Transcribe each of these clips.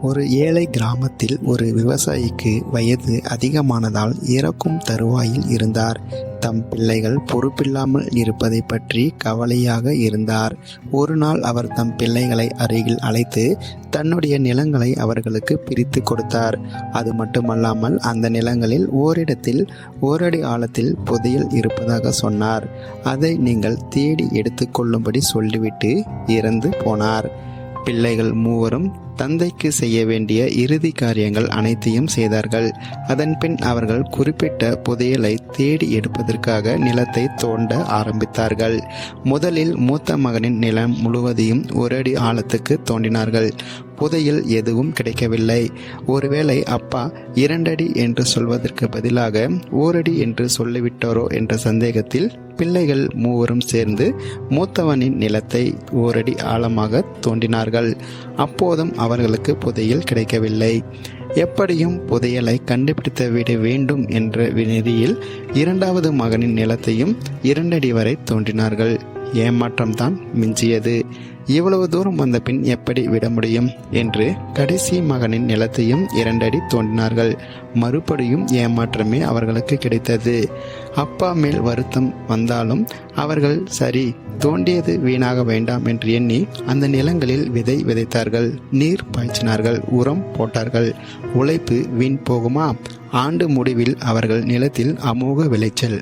ஒரு ஏழை கிராமத்தில் ஒரு விவசாயிக்கு வயது அதிகமானதால் இறக்கும் தருவாயில் இருந்தார். தம் பிள்ளைகள் பொறுப்பில்லாமல் இருப்பதை பற்றி கவலையாக இருந்தார். ஒரு நாள் அவர் தம் பிள்ளைகளை அருகில் அழைத்து தன்னுடைய நிலங்களை அவர்களுக்கு பிரித்து கொடுத்தார். அது மட்டுமல்லாமல் அந்த நிலங்களில் ஓரிடத்தில் ஓரடி ஆழத்தில் புதையல் இருப்பதாக சொன்னார். அதை நீங்கள் தேடி எடுத்துக்கொள்ளும்படி சொல்லிவிட்டு இறந்து போனார். பிள்ளைகள் மூவரும் தந்தைக்கு செய்ய வேண்டிய இறுதி காரியங்கள் அனைத்தையும் செய்தார்கள். அதன்பின் அவர்கள் குறிப்பிட்ட புதையலை தேடி எடுப்பதற்காக நிலத்தை தோண்ட ஆரம்பித்தார்கள். முதலில் மூத்த மகனின் நிலம் முழுவதையும் ஒரு அடி ஆழத்துக்கு தோண்டினார்கள். புதையல் எதுவும் கிடைக்கவில்லை. ஒருவேளை அப்பா 2 அடி என்று சொல்வதற்கு பதிலாக ஓரடி என்று சொல்லிவிட்டாரோ என்ற சந்தேகத்தில் பிள்ளைகள் மூவரும் சேர்ந்து மூத்தவனின் நிலத்தை ஓரடி ஆழமாக தோண்டினார்கள். அப்போதும் அவர்களுக்கு புதையல் கிடைக்கவில்லை. எப்படியும் புதையலை கண்டுபிடித்து விட வேண்டும் என்ற நெறியில் 2வது மகனின் நிலத்தையும் 2 அடி வரை தோண்டினார்கள். ஏமாற்றம்தான் மிஞ்சியது. இவ்வளவு தூரம் வந்த பின் எப்படி விட முடியும் என்று கடைசி மகனின் நிலத்தையும் 2 அடி தோண்டினார்கள். மறுபடியும் ஏமாற்றமே அவர்களுக்கு கிடைத்தது. அப்பா மேல் வருத்தம் வந்தாலும் அவர்கள் சரி, தோண்டியது வீணாக வேண்டாம் என்று எண்ணி அந்த நிலங்களில் விதை விதைத்தார்கள், நீர் பாய்ச்சினார்கள், உரம் போட்டார்கள். உழைப்பு வீண் போகுமா? ஆண்டு முடிவில் அவர்கள் நிலத்தில் அமோக விளைச்சல்.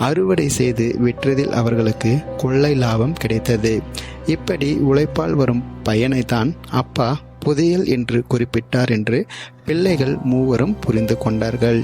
அறுவடை செய்து விற்றதில் அவர்களுக்கு கொள்ளை லாபம் கிடைத்தது. இப்படி உழைப்பால் வரும் பயனைத்தான் அப்பா புதையல் என்று குறிப்பிட்டார் என்று பிள்ளைகள் மூவரும் புரிந்து கொண்டார்கள்.